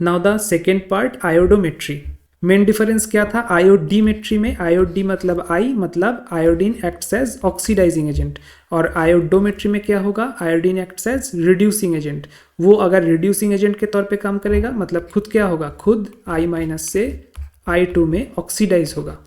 Now the second part, iodometry. Main difference क्या था iodimetry में? आयोडी मतलब आई, मतलब iodine acts as oxidising agent, और आयोडोमेट्री में क्या होगा? Iodine acts as reducing agent. वो अगर रिड्यूसिंग एजेंट के तौर पे काम करेगा मतलब खुद क्या होगा? खुद I- से I2 में ऑक्सीडाइज होगा।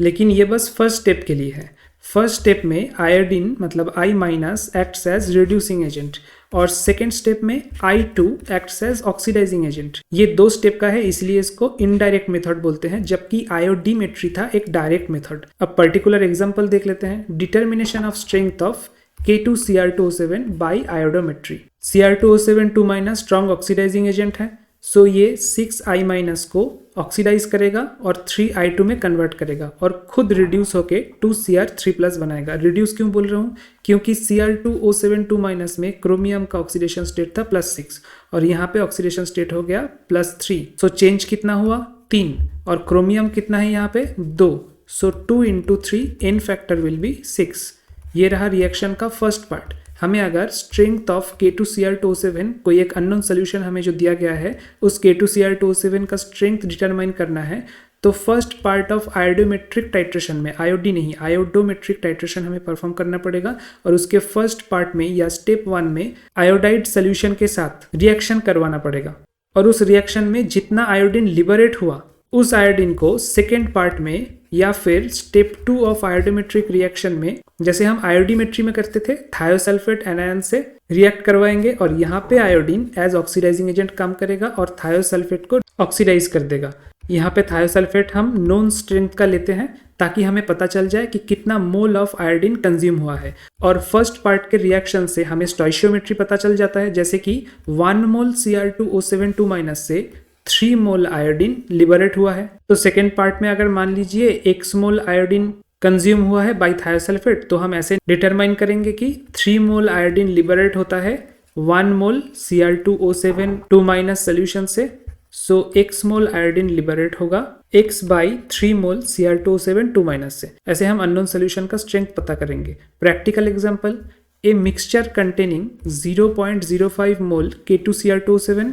लेकिन ये बस फर्स्ट स्टेप के लिए है। फर्स्ट स्टेप में आयोडीन मतलब I- acts as reducing agent, और सेकेंड स्टेप में I2 acts as oxidising agent. ये 2 स्टेप का है, इसलिए इसको इनडायरेक्ट मेथड बोलते हैं, जबकि आयोडीमेट्री था एक डायरेक्ट मेथड। अब पर्टिकुलर एग्जांपल देख लेते हैं। Determination of strength of K2Cr2O7 by iodometry. Cr2O7 2- strong oxidising agent है, सो ये 6I- को ऑक्सीडाइज करेगा और 3I2 में कन्वर्ट करेगा और खुद रिड्यूस होके 2Cr3+ बनाएगा। रिड्यूस क्यों बोल रहा हूँ? क्योंकि Cr2O7 2- में क्रोमियम का ऑक्सीडेशन स्टेट था +6 और यहाँ पे ऑक्सीडेशन स्टेट हो गया +3। सो चेंज कितना हुआ? 3, और क्रोमियम कितना है यहाँ पे? 2। सो 2 × 3 n फैक्टर विल बी 6। ये रहा रिएक्शन का फर्स्ट पार्ट। हमें अगर स्ट्रेंथ ऑफ K2Cr2O7 कोई एक अननोन सोल्यूशन हमें जो दिया गया है उस K2Cr2O7 का स्ट्रेंथ डिटरमाइन करना है, तो फर्स्ट पार्ट ऑफ आयोडोमेट्रिक टाइट्रेशन में, आयोडी नहीं आयोडोमेट्रिक टाइट्रेशन हमें परफॉर्म करना पड़ेगा, और उसके फर्स्ट पार्ट में या स्टेप 1 में आयोडाइड सोल्यूशन के साथ रिएक्शन करवाना पड़ेगा, और उस रिएक्शन में जितना आयोडीन लिबरेट हुआ उस आयोडीन को सेकेंड पार्ट में या फिर स्टेप 2 ऑफ आयोडोमेट्रिक रिएक्शन में, जैसे हम आयोडीमेट्री में करते थे, थायोसल्फेट एनायन से रिएक्ट करवाएंगे और यहाँ पे आयोडीन एज ऑक्सीडाइजिंग एजेंट काम करेगा और थायोसल्फेट को ऑक्सीडाइज कर देगा। यहाँ पे थायोसल्फेट हम नॉन स्ट्रेंथ का लेते हैं ताकि हमें पता चल जाए कि कितना मोल ऑफ आयोडीन कंज्यूम हुआ है, और फर्स्ट पार्ट के रिएक्शन से हमें स्टोइशियोमेट्री पता चल जाता है, जैसे कि 1 मोल Cr2O7 2- से 3 मोल आयोडीन लिबरेट हुआ है। तो सेकेंड पार्ट में अगर मान लीजिए x मोल आयोडीन कंज्यूम हुआ है बाय थायोसल्फेट, तो हम ऐसे डिटरमाइन करेंगे कि 3 मोल आयोडीन लिबरेट होता है 1 मोल Cr2O7 2- सोल्यूशन से, सो x मोल आयोडीन लिबरेट होगा x बाई 3 मोल Cr2O7 2- से। ऐसे हम अननोन सोल्यूशन का स्ट्रेंथ पता करेंगे। Practical example, a mixture containing 0.05 mole K2Cr2O7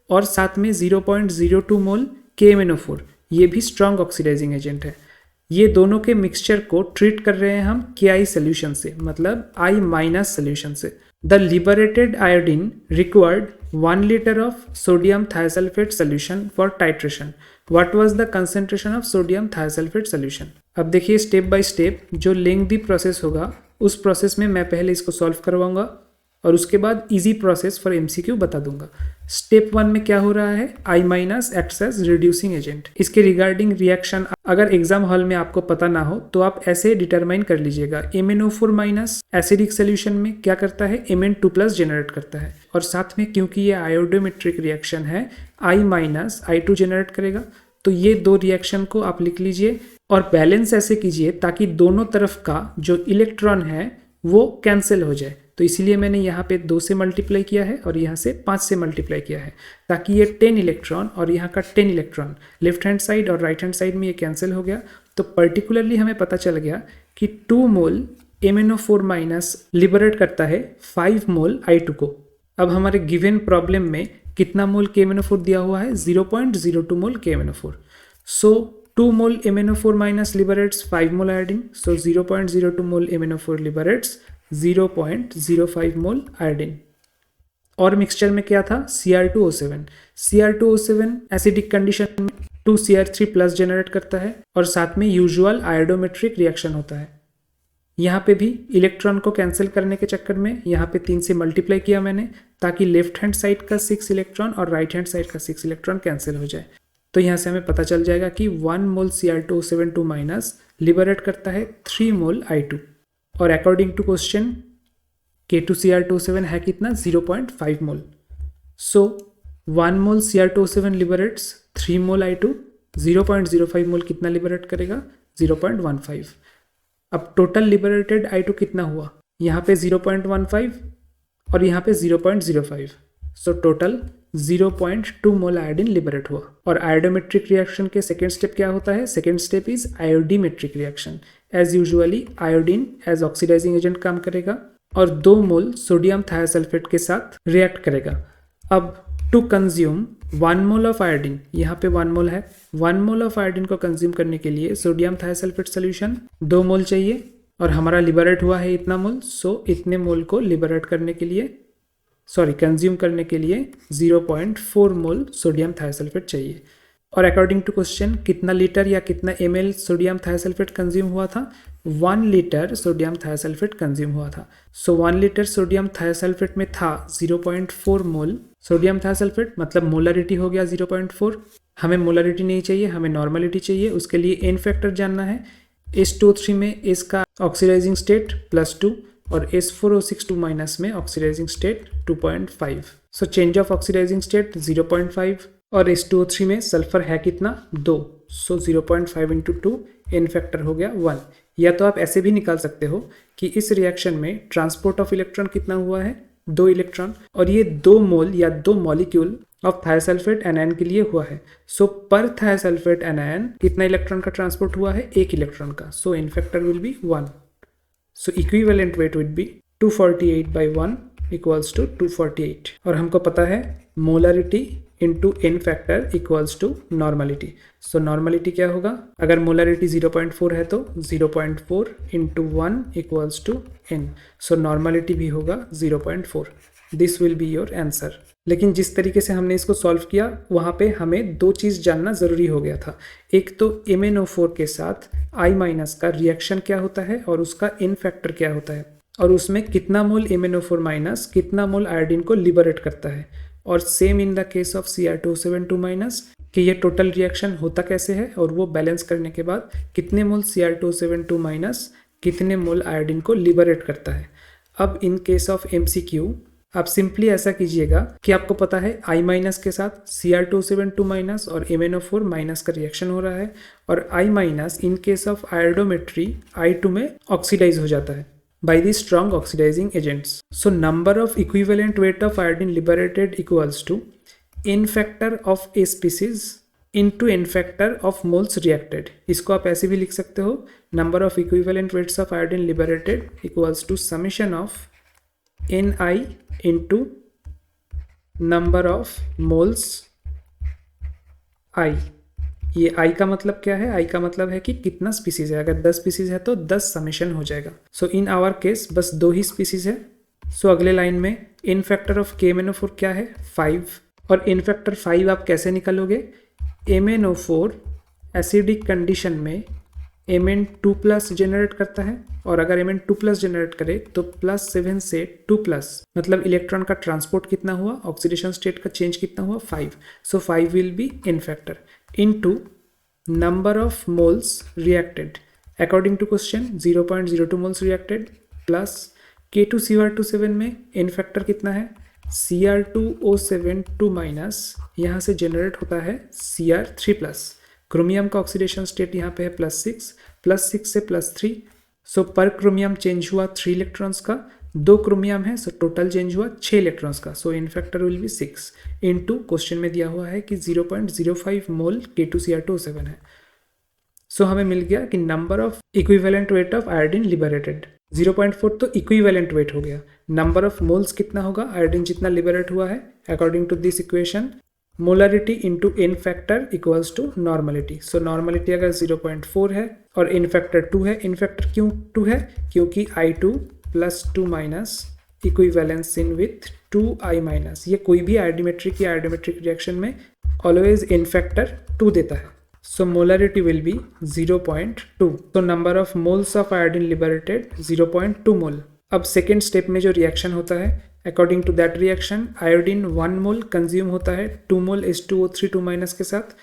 और साथ में 0.02 मोल KMnO4, ये भी स्ट्रॉन्ग ऑक्सीडाइजिंग एजेंट है। ये दोनों के मिक्सचर को ट्रीट कर रहे हैं हम KI सोल्यूशन से, मतलब I- सोल्यूशन से। The liberated iodine required 1 litre of sodium thiosulphate solution for titration. What was the concentration of sodium thiosulphate solution? अब देखिए स्टेप बाय स्टेप जो लेंथी प्रोसेस होगा उस प्रोसेस में मैं पहले इसको सॉल्व करवाऊंगा और उसके बाद इजी प्रोसेस फॉर MCQ बता दूंगा। स्टेप 1 में क्या हो रहा है? I- acts as reducing agent. इसके रिगार्डिंग रिएक्शन अगर एग्जाम हॉल में आपको पता ना हो तो आप ऐसे डिटरमाइन कर लीजिएगा। MnO4- एसिडिक सोल्यूशन में क्या करता है? Mn2+ जनरेट करता है, और साथ में क्योंकि ये आयोडोमेट्रिक रिएक्शन है I- I2 जनरेट करेगा। तो ये 2 रिएक्शन को आप लिख लीजिए और बैलेंस ऐसे कीजिए ताकि दोनों तरफ का जो इलेक्ट्रॉन है वो कैंसिल हो जाए। तो इसीलिए मैंने यहाँ पे 2 से मल्टीप्लाई किया है और यहाँ से 5 से मल्टीप्लाई किया है, ताकि ये 10 इलेक्ट्रॉन और यहाँ का 10 इलेक्ट्रॉन लेफ्ट हैंड साइड और राइट हैंड साइड में ये कैंसिल हो गया। तो पर्टिकुलरली हमें पता चल गया कि 2 मोल MnO4- लिबरेट करता है 5 मोल I2 को। अब हमारे गिवन प्रॉब्लम में कितना मोल KMnO4 दिया हुआ है? 0.02 मोल KMnO4। सो 2 मोल MnO4- liberates 5 मोल आयोडीन, सो 0.02 मोल MnO4 liberates 0.05 मोल आयोडीन। और मिक्सचर में क्या था? Cr2O7। Cr2O7 एसिडिक कंडीशन में 2Cr3+ जनरेट करता है और साथ में यूजुअल आयोडोमेट्रिक रिएक्शन होता है। यहाँ पे भी इलेक्ट्रॉन को कैंसिल करने के चक्कर में यहाँ पे 3 से मल्टीप्लाई किया मैंने, ताकि लेफ्ट हैंड साइड का 6 इलेक्ट्रॉन और राइट हैंड साइड का 6 इलेक्ट्रॉन कैंसिल हो जाए। तो यहाँ से हमें पता चल जाएगा कि 1 मोल Cr2O7 2- लिबरेट करता है 3 मोल I2, और अकॉर्डिंग टू क्वेश्चन K2Cr2O7 है कितना? 0.5 मोल। सो 1 मोल Cr2O7 लिबरेट्स 3 मोल I2, 0.05 मोल कितना लिबरेट करेगा? 0.15। अब टोटल लिबरेटेड I2 कितना हुआ? यहाँ पे 0.15 और यहाँ पे 0.05, so total 0.2 mole iodine liberate हुआ। और आयोडोमेट्रिक रिएक्शन के सेकेंड स्टेप क्या होता है? Second step is iodimetric reaction. As usually iodine as oxidising agent काम करेगा और 2 मोल सोडियम थायोसल्फेट के साथ रिएक्ट करेगा। अब to consume 1 mole of iodine, यहाँ पे 1 मोल है, 1 मोल ऑफ आयोडीन को कंज्यूम करने के लिए सोडियम थायोसल्फेट सोल्यूशन 2 मोल चाहिए और हमारा लिबरेट हुआ है इतना मोल, सो इतने मोल को लिबरेट करने के लिए कंज्यूम करने के लिए 0.4 मोल सोडियम थायोसल्फेट चाहिए। और अकॉर्डिंग टू क्वेश्चन कितना लीटर या कितना ml सोडियम थायोसल्फेट कंज्यूम हुआ था, 1 लीटर सोडियम थायोसल्फेट कंज्यूम हुआ था। सो 1 लीटर सोडियम थायोसल्फेट में था 0.4 मोल सोडियम थायोसल्फेट, मतलब मोलरिटी हो गया 0.4। हमें मोलरिटी नहीं चाहिए, हमें नॉर्मलिटी चाहिए। उसके लिए एन फैक्टर जानना है। H2O3 में S का ऑक्सीडाइजिंग स्टेट +2 और S4O6 में oxidising state 2.5। So change of oxidising state 0.5 और H2O3 में सल्फर है कितना 2, सो 0.5 इंटू 2 एन फैक्टर हो गया 1। या तो आप ऐसे भी निकाल सकते हो कि इस रिएक्शन में ट्रांसपोर्ट ऑफ इलेक्ट्रॉन कितना हुआ है 2 इलेक्ट्रॉन, और ये 2 मोल या 2 मॉलिक्यूल ऑफ थायोसल्फेट एनायन के लिए हुआ है। सो पर थायोसल्फेट एनायन कितना इलेक्ट्रॉन का ट्रांसपोर्ट हुआ है 1 इलेक्ट्रॉन का, so N factor will be 1। So equivalent weight will be 248/1 equals to 248। और हमको पता है molarity into N factor equals to normality. So normality क्या होगा, अगर मोलरिटी 0.4 है तो 0.4 into 1 equals to N. So normality भी होगा 0.4। This will be your answer. लेकिन जिस तरीके से हमने इसको सॉल्व किया वहाँ पे हमें 2 चीज़ जानना ज़रूरी हो गया था। एक तो MnO4 के साथ I- का रिएक्शन क्या होता है और उसका एन फैक्टर क्या होता है, और उसमें कितना मोल MnO4- कितना मोल आयोडीन को लिबरेट करता है। और same in the case of Cr2O7 कि ये टोटल रिएक्शन होता कैसे है और वो बैलेंस करने के बाद कितने मोल Cr2O7 कितने मोल आयोडीन को लिबरेट करता है। अब इन केस ऑफ MCQ आप सिंपली ऐसा कीजिएगा कि आपको पता है I- के साथ Cr2O7 और MnO4- का रिएक्शन हो रहा है, और I- in case of iodometry I2 में ऑक्सीडाइज हो जाता है by the strong oxidizing agents. So number of equivalent weight of iodine liberated equals to n factor of A species into n factor of moles reacted. इसको आप ऐसे भी लिख सकते हो, number of equivalent weights of iodine liberated equals to summation of Ni into number of moles I. ये I का मतलब क्या है, I का मतलब है कि कितना स्पीसीज है। अगर 10 स्पीसीज है तो 10 समेशन हो जाएगा। सो इन आवर केस बस 2 ही स्पीसीज है। सो अगले लाइन में इन फैक्टर ऑफ KMnO4 क्या है 5, और इन फैक्टर 5 आप कैसे निकालोगे, MnO4 एसिडिक कंडीशन में Mn2+ जनरेट करता है, और अगर Mn2+ जनरेट करे तो +7 से 2+, मतलब इलेक्ट्रॉन का ट्रांसपोर्ट कितना हुआ, ऑक्सीडेशन स्टेट का चेंज कितना हुआ 5। सो 5 will be in factor into number of moles reacted according to question 0.02 moles reacted plus K2Cr27 में इन फैक्टर कितना है Cr2O7 यहाँ से जनरेट होता है Cr3+। क्रोमियम का ऑक्सीडेशन स्टेट यहाँ पे है +6 से +3। सो पर क्रोमियम चेंज हुआ 3 इलेक्ट्रॉन्स का, 2 क्रोमियम है, सो टोटल चेंज हुआ 6 इलेक्ट्रॉन्स का। So N factor will be 6 into question में दिया हुआ है कि 0.05 मोल K2Cr27 है। सो हमें मिल गया कि number of equivalent weight of iodine liberated 0.4 तो इक्विवेलेंट वेट हो गया। नंबर ऑफ मोल्स कितना होगा, आयोडीन जितना लिबरेट हुआ है according to this equation, molarity into N factor equals to normality. So normality अगर 0.4 है और एन फैक्टर 2 है, एन फैक्टर क्यों 2 है, क्योंकि I2 + 2- equivalence in with 2I-। ये कोई भी आयोडोमेट्रिक या आयोडोमेट्रिक रिएक्शन में ऑलवेज एन फैक्टर 2 देता है। So molarity will be 0.2। तो number of moles of iodine liberated 0.2 mole. अब सेकेंड स्टेप में जो रिएक्शन होता है according to that reaction iodine 1 mole consume होता है 2 मोल H2O3 के साथ।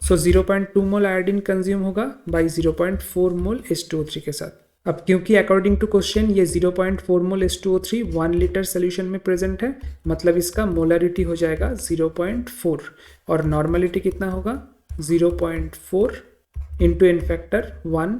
सो 0.2 मोल आयोडीन कंज्यूम होगा बाई 0.4 मोल H2O3 के साथ। अब क्योंकि अकॉर्डिंग टू क्वेश्चन ये 0.4 मोल H2O3 1 लीटर सोल्यूशन में प्रेजेंट है, मतलब इसका मोलरिटी हो जाएगा 0.4 और नॉर्मलिटी कितना होगा 0.4 into N factor 1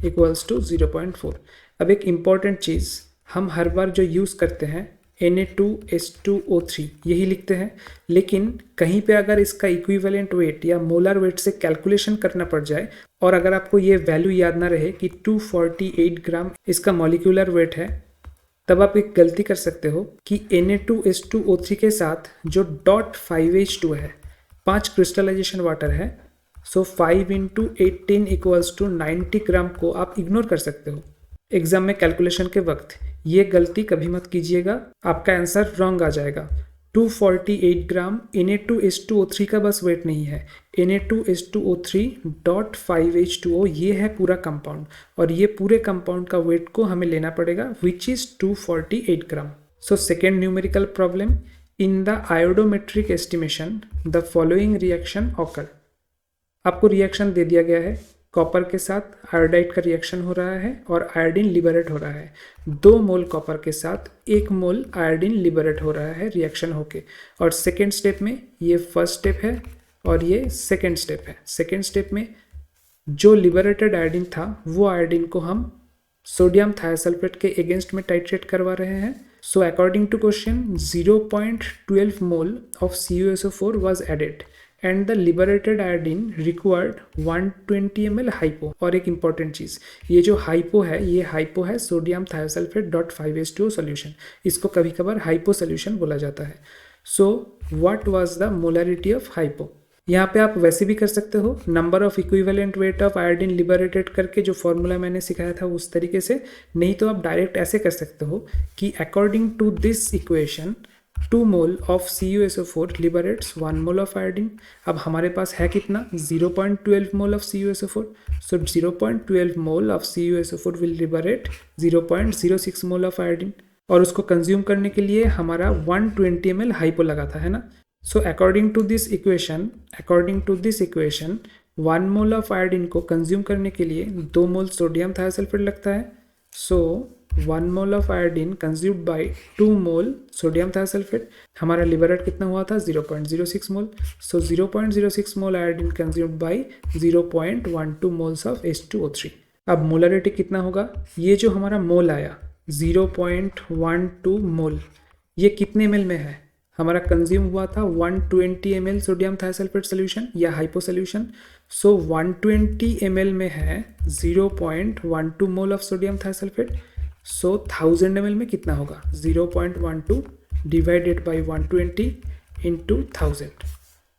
equals to 0.4। अब एक इम्पॉर्टेंट चीज़ हम हर बार जो यूज़ करते हैं Na2H2O3 यही लिखते हैं, लेकिन कहीं पे अगर इसका इक्विवेलेंट वेट या मोलर वेट से कैलकुलेशन करना पड़ जाए और अगर आपको ये वैल्यू याद ना रहे कि 248 ग्राम इसका मॉलिक्यूलर वेट है, तब आप एक गलती कर सकते हो कि Na2H2O3 के साथ जो .5H2 है, 5 क्रिस्टलाइजेशन वाटर है, सो 5 × 18 = 90 ग्राम को आप इग्नोर कर सकते हो एग्जाम में कैलकुलेशन के वक्त। ये गलती कभी मत कीजिएगा, आपका आंसर रॉन्ग आ जाएगा। 248 ग्राम Na2H2O3 का बस वेट नहीं है, Na2H2O3.5H2O ये है पूरा कंपाउंड, और ये पूरे कंपाउंड का वेट को हमें लेना पड़ेगा which is 248 gram. So second numerical problem, in the आयोडोमेट्रिक estimation the following reaction occur. आपको रिएक्शन दे दिया गया है, कॉपर के साथ आयोडाइड का रिएक्शन हो रहा है और आयोडीन लिबरेट हो रहा है। 2 मोल कॉपर के साथ 1 मोल आयोडीन लिबरेट हो रहा है रिएक्शन होके, और सेकेंड स्टेप में ये फर्स्ट स्टेप है और ये सेकेंड स्टेप है। सेकेंड स्टेप में जो लिबरेटेड आयोडीन था वो आयोडीन को हम सोडियम थायोसल्फेट के अगेंस्ट में टाइट्रेट करवा रहे हैं। So according to question 0.12 mole of CuSO4 was added and the liberated iodine required 120 ml hypo. और एक इंपॉर्टेंट चीज़, ये जो हाइपो है, ये हाइपो है सोडियम थायोसल्फेट .5H2O सोल्यूशन, इसको कभी कभार हाइपो सोल्यूशन बोला जाता है। So what was the molarity of hypo. यहाँ पे आप वैसे भी कर सकते हो, number of equivalent weight of iodine liberated करके जो फॉर्मूला मैंने सिखाया था उस तरीके से, नहीं तो आप डायरेक्ट ऐसे कर सकते हो कि according to this equation 2 mole of CuSO4 liberates 1 mole of iodine. अब हमारे पास है कितना, 0.12 mole of CuSO4, so 0.12 mole of CuSO4 will liberate 0.06 mole of iodine, और उसको कंज्यूम करने के लिए हमारा 120 ml हाइपो लगा था, है ना। So according to this equation 1 mole of iodine को कंज्यूम करने के लिए 2 मोल सोडियम थायोसल्फेट लगता है। So 1 mole of iodine consumed by 2 mole sodium thiosulphate, हमारा लिबरेट कितना हुआ था 0.06 mole. So 0.06 mole iodine consumed by 0.12 moles of H2O3। अब मोलरिटी कितना होगा, ये जो हमारा मोल आया 0.12 मोल, ये कितने ml में है, हमारा कंज्यूम हुआ था 120 ml सोडियम थायोसल्फेट सोल्यूशन या हाइपो सोल्यूशन। सो 120 ml में है 0.12 mole of sodium thiosulphate. So 1000 ml में कितना होगा, 0.12 डिवाइडेड बाई 120 इंटू 1000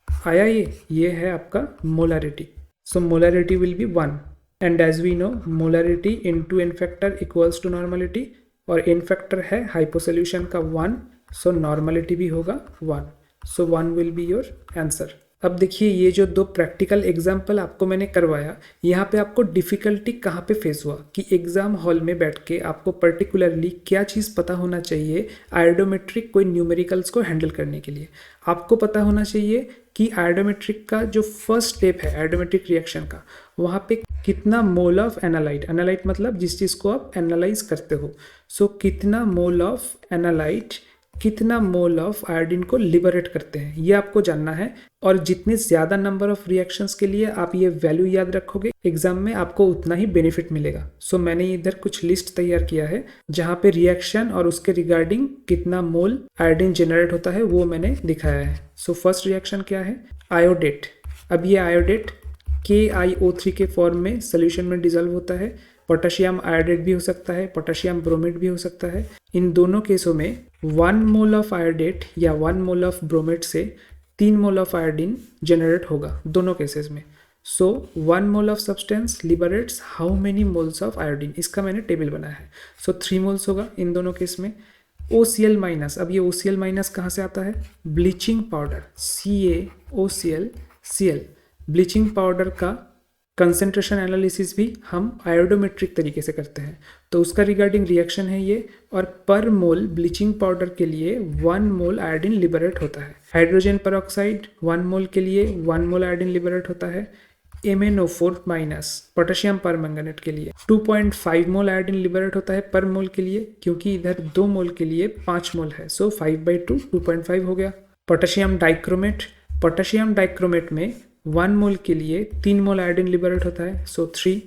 आया। ये है आपका molarity. So molarity will be 1, and as we know molarity into N factor equals to normality, और एन फैक्टर है हाइपो सोल्यूशन का 1, सो नॉर्मलिटी भी होगा 1। So 1 will be your answer. अब देखिए, ये जो 2 प्रैक्टिकल एग्जाम्पल आपको मैंने करवाया, यहाँ पे आपको डिफ़िकल्टी कहाँ पे फेस हुआ कि एग्ज़ाम हॉल में बैठ के आपको पर्टिकुलरली क्या चीज़ पता होना चाहिए आयोडोमेट्रिक कोई न्यूमेरिकल्स को हैंडल करने के लिए। आपको पता होना चाहिए कि आयोडोमेट्रिक का जो फर्स्ट स्टेप है आयोडोमेट्रिक रिएक्शन का, वहाँ पे कितना मोल ऑफ एनालाइट मतलब जिस चीज़ को आप एनालाइज करते हो, सो कितना मोल ऑफ एनालाइट कितना मोल ऑफ आयोडीन को लिबरेट करते हैं, ये आपको जानना है। और जितने ज़्यादा नंबर ऑफ रिएक्शंस के लिए आप ये वैल्यू याद रखोगे एग्जाम में, आपको उतना ही बेनिफिट मिलेगा। सो मैंने इधर कुछ लिस्ट तैयार किया है जहाँ पे रिएक्शन और उसके रिगार्डिंग कितना मोल आयोडीन जनरेट होता है वो मैंने दिखाया है। सो फर्स्ट रिएक्शन क्या है, आयोडेट। अब ये आयोडेट KiO3 के फॉर्म में सोल्यूशन में डिजोल्व होता है। पोटेशियम आयोडेट भी हो सकता है, पोटेशियम ब्रोमेट भी हो सकता है। इन दोनों केसों में 1 मोल ऑफ आयोडेट या 1 मोल ऑफ ब्रोमेट से 3 मोल ऑफ आयोडीन जनरेट होगा दोनों केसेस में। सो 1 mole of substance liberates how many moles of iodine, इसका मैंने टेबल बनाया है। सो 3 मोल्स होगा इन दोनों केस में। OCl माइनस, अब ये OCl माइनस कहाँ से आता है, bleaching powder CaOCl bleaching powder का कंसंट्रेशन एनालिसिस भी हम आयोडोमेट्रिक तरीके से करते हैं, तो उसका रिगार्डिंग रिएक्शन है ये। और पर मोल ब्लीचिंग पाउडर के लिए 1 मोल आयोडीन लिबरेट होता है। हाइड्रोजन पेरोक्साइड 1 मोल के लिए 1 मोल आयोडीन लिबरेट होता है। MnO4 माइनस पोटेशियम परमैंगनेट के लिए 2.5 मोल आयोडीन लिबरेट होता है पर मोल के लिए, क्योंकि इधर 2 मोल के लिए 5 मोल है, सो 5/2 2.5 हो गया। पोटेशियम डाइक्रोमेट में 1 मोल के लिए 3 मोल आयोडीन लिबरेट होता है, सो 3।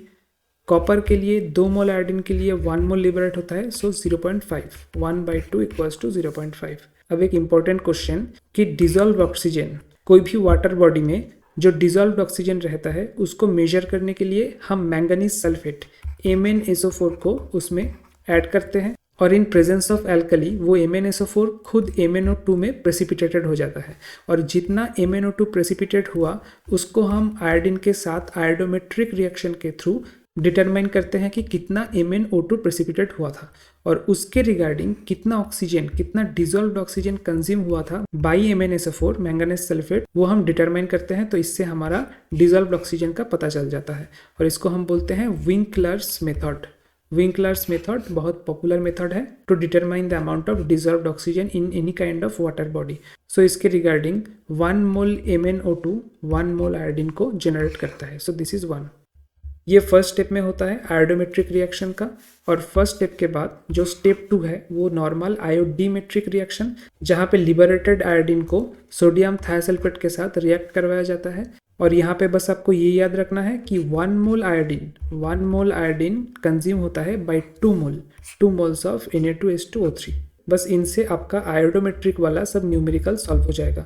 कॉपर के लिए 2 मोल आयोडीन के लिए 1 मोल लिबरेट होता है, सो 0.5 1/2 इक्वल्स टू 0.5। अब एक इंपॉर्टेंट क्वेश्चन कि डिजोल्व ऑक्सीजन, कोई भी वाटर बॉडी में जो डिजोल्व ऑक्सीजन रहता है उसको मेजर करने के लिए हम मैंगनीज सल्फेट MnSO4 को उसमें ऐड करते हैं, और इन प्रेजेंस ऑफ एल्कली वो MnSO4 खुद MnO2 में प्रेसिपिटेटेड हो जाता है, और जितना MnO2 प्रेसिपिटेट हुआ उसको हम आयोडीन के साथ आयोडोमेट्रिक रिएक्शन के थ्रू डिटरमाइन करते हैं कि कितना MnO2 प्रेसिपिटेट हुआ था, और उसके रिगार्डिंग कितना ऑक्सीजन, कितना डिजोल्व्ड ऑक्सीजन कंज्यूम हुआ था बाई MnSO4 मैंगनीज सल्फेट, वो हम डिटरमाइन करते हैं। तो इससे हमारा डिजोल्व्ड ऑक्सीजन का पता चल जाता है, और इसको हम बोलते हैं विंकलर्स मेथड। विंकलर्स मेथड बहुत पॉपुलर मेथड है to determine the amount of dissolved oxygen in any kind of water body. So इसके regarding 1 mole MnO2 1 mole iodine को जनरेट करता है। So this is 1। ये फर्स्ट स्टेप में होता है आयोडोमेट्रिक रिएक्शन का। और फर्स्ट स्टेप के बाद जो स्टेप 2 है वो नॉर्मल आयोडीमेट्रिक रिएक्शन, जहाँ पे लिबरेटेड आयोडीन को सोडियम थायोसल्फेट के साथ रिएक्ट करवाया जाता है। और यहाँ पे बस आपको ये याद रखना है कि 1 मोल आयोडीन कंज्यूम होता है बाय 2 मोल्स ऑफ Na2H2O3। बस इनसे आपका आयोडोमेट्रिक वाला सब न्यूमेरिकल सॉल्व हो जाएगा।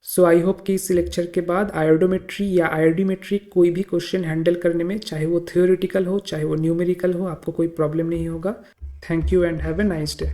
सो आई होप कि इस लेक्चर के बाद आयोडोमेट्री या आयोडीमेट्री कोई भी क्वेश्चन हैंडल करने में, चाहे वो थियोरिटिकल हो चाहे वो न्यूमेरिकल हो, आपको कोई प्रॉब्लम नहीं होगा। Thank you and have a nice day.